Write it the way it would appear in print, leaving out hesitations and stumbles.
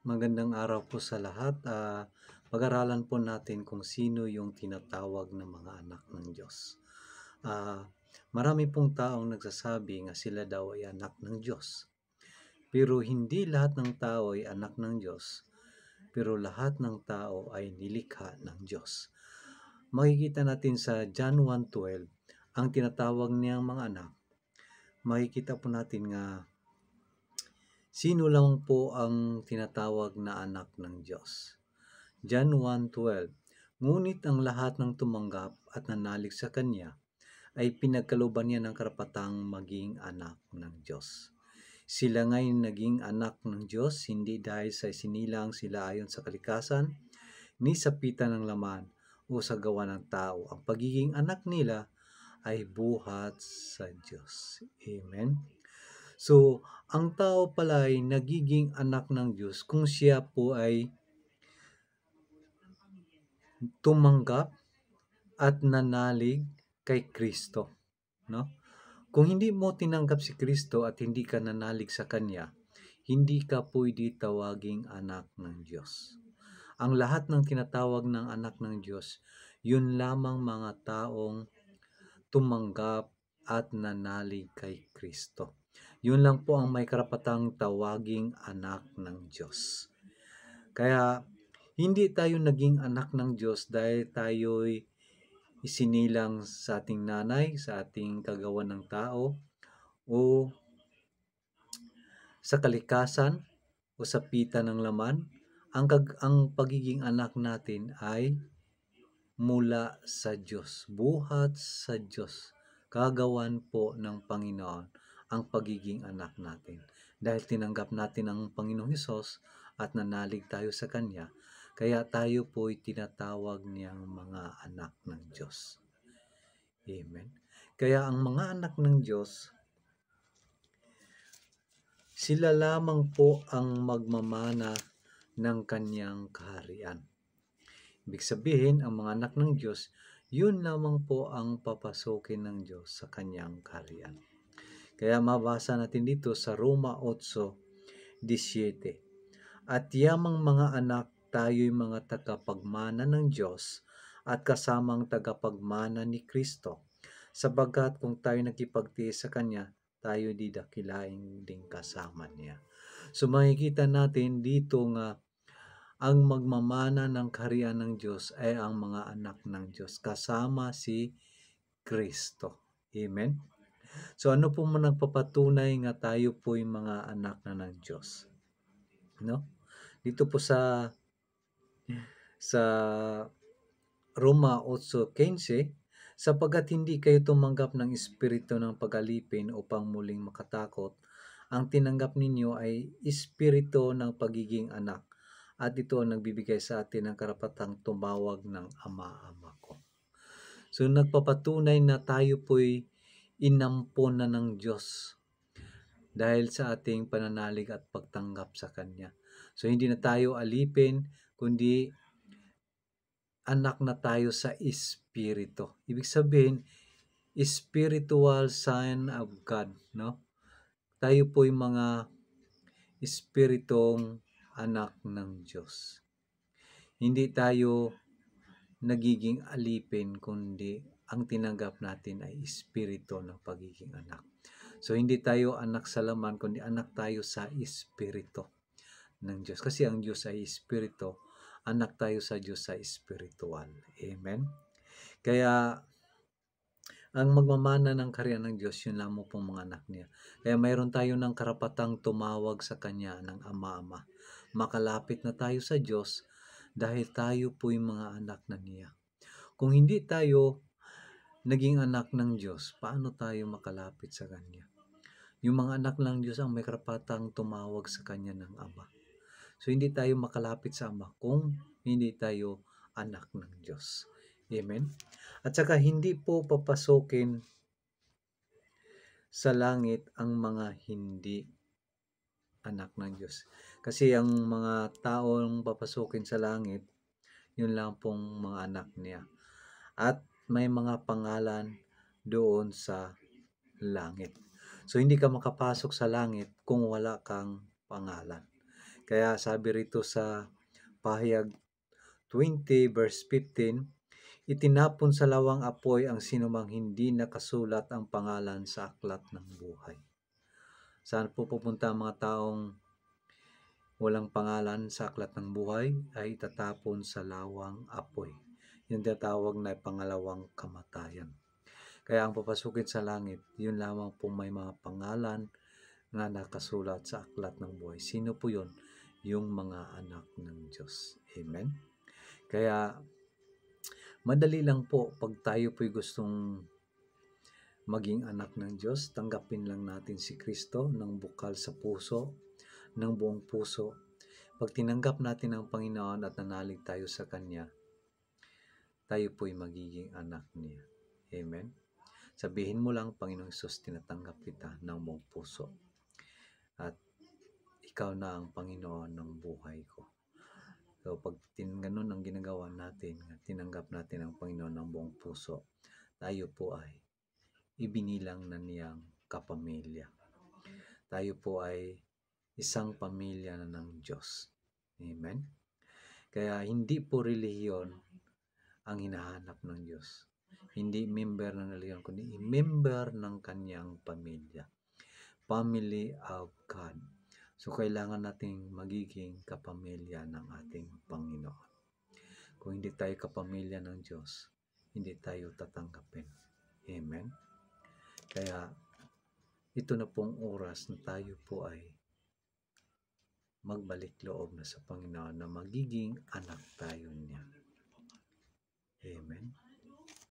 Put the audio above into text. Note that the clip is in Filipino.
Magandang araw po sa lahat. Pag-aralan po natin kung sino yung tinatawag na mga anak ng Diyos. Ah, Marami pong taong nagsasabi nga sila daw ay anak ng Diyos. Pero hindi lahat ng tao ay anak ng Diyos. Pero lahat ng tao ay nilikha ng Diyos. Makikita natin sa John 1:12, ang tinatawag niyang mga anak. Makikita po natin nga sino lang po ang tinatawag na anak ng Diyos. John 1:12, ngunit ang lahat ng tumanggap at nanalig sa Kanya ay pinagkalooban niya ng karapatang maging anak ng Diyos. Sila nga'y naging anak ng Diyos hindi dahil sa isinilang sila ayon sa kalikasan, ni sa pita ng laman o sa gawa ng tao. Ang pagiging anak nila ay buhat sa Diyos. Amen? So, ang tao pala ay nagiging anak ng Diyos kung siya po ay tumanggap at nanalig kay Kristo, no? Kung hindi mo tinanggap si Kristo at hindi ka nanalig sa Kanya, hindi ka pwede tawaging anak ng Diyos. Ang lahat ng tinatawag ng anak ng Diyos, yun lamang mga taong tumanggap at nanalig kay Kristo. Yun lang po ang may karapatang tawaging anak ng Diyos. Kaya hindi tayo naging anak ng Diyos dahil tayo'y isinilang sa ating nanay, sa ating kagawan ng tao, o sa kalikasan, o sa pita ng laman. Ang pagiging anak natin ay mula sa Diyos, buhat sa Diyos. Kagawan po ng Panginoon ang pagiging anak natin. Dahil tinanggap natin ang Panginoong Hesus at nanalig tayo sa Kanya, kaya tayo po'y tinatawag niyang mga anak ng Diyos. Amen. Kaya ang mga anak ng Diyos, sila lamang po ang magmamana ng Kanyang kaharian. Ibig sabihin, ang mga anak ng Diyos, yun lamang po ang papasukin ng Diyos sa Kanyang kaharian. Kaya mabasa natin dito sa Roma 8:17, at yamang mga anak, tayo'y mga tagapagmana ng Diyos at kasamang tagapagmana ni Kristo, sapagkat kung tayo nakipagtiis sa Kanya, tayo didakilain ding kasama niya. So makikita natin dito nga ang magmamana ng kaharian ng Diyos ay ang mga anak ng Diyos kasama si Kristo. Amen? So ano po man nagpapatunay nga tayo po'y mga anak na ng Diyos? No? Dito po sa Roma 8:15, sapagkat hindi kayo tumanggap ng espiritu ng pag-alipin upang muling makatakot, ang tinanggap ninyo ay espiritu ng pagiging anak, at ito ang nagbibigay sa atin ng karapatang tumawag ng Ama ko. So nagpapatunay na tayo po'y inampon na ng Diyos dahil sa ating pananalig at pagtanggap sa Kanya. So hindi na tayo alipin, kundi anak na tayo sa Espiritu. Ibig sabihin, spiritual son of God, no? Tayo po'y mga espiritong anak ng Diyos. Hindi tayo nagiging alipin, kundi ang tinanggap natin ay espiritu ng pagiging anak. So hindi tayo anak sa laman, kundi anak tayo sa espiritu ng Diyos. Kasi ang Diyos ay espiritu, anak tayo sa Diyos sa espiritual. Amen? Kaya ang magmamana ng kaharian ng Diyos, yun lamang pong mga anak niya. Kaya mayroon tayo ng karapatang tumawag sa Kanya ng Ama-Ama. Makalapit na tayo sa Diyos dahil tayo po'y mga anak na niya. Kung hindi tayo naging anak ng Diyos, paano tayo makalapit sa Kanya? Yung mga anak ng Diyos ang may karapatang tumawag sa Kanya ng Ama. So hindi tayo makalapit sa Ama kung hindi tayo anak ng Diyos. Amen? At saka hindi po papasukin sa langit ang mga hindi anak ng Diyos. Kasi ang mga taong papasukin sa langit, yun lang pong mga anak niya. At may mga pangalan doon sa langit. So hindi ka makapasok sa langit kung wala kang pangalan. Kaya sabi rito sa Pahayag 20 verse 15, itinapon sa lawang apoy ang sinumang hindi nakasulat ang pangalan sa aklat ng buhay. Saan po pupunta ang mga taong walang pangalan sa aklat ng buhay? Ay itatapon sa lawang apoy. Yung tinatawag na pangalawang kamatayan. Kaya ang papasukin sa langit, yun lamang po may mga pangalan na nakasulat sa aklat ng buhay. Sino po yun? Yung mga anak ng Diyos. Amen? Kaya madali lang po pag tayo po'y gustong maging anak ng Diyos, tanggapin lang natin si Kristo ng bukal sa puso, ng buong puso. Pag tinanggap natin ang Panginoon at nanalig tayo sa Kanya, tayo po'y magiging anak niya. Amen? Sabihin mo lang, Panginoong Hesus, tinatanggap kita ng buong puso. At ikaw na ang Panginoon ng buhay ko. So pag ganun ang ginagawa natin, tinanggap natin ang Panginoon ng buong puso, tayo po ay ibinilang na niyang kapamilya. Tayo po ay isang pamilya na ng Diyos. Amen? Kaya hindi po relihiyon ang hinahanap ng Diyos. Hindi member ng relihiyon, kundi member ng kanyang pamilya. Family of God. So, kailangan nating magiging kapamilya ng ating Panginoon. Kung hindi tayo kapamilya ng Diyos, hindi tayo tatanggapin. Amen? Kaya, ito na pong oras na tayo po ay magbalik loob na sa Panginoon na magiging anak tayo niya. Amen?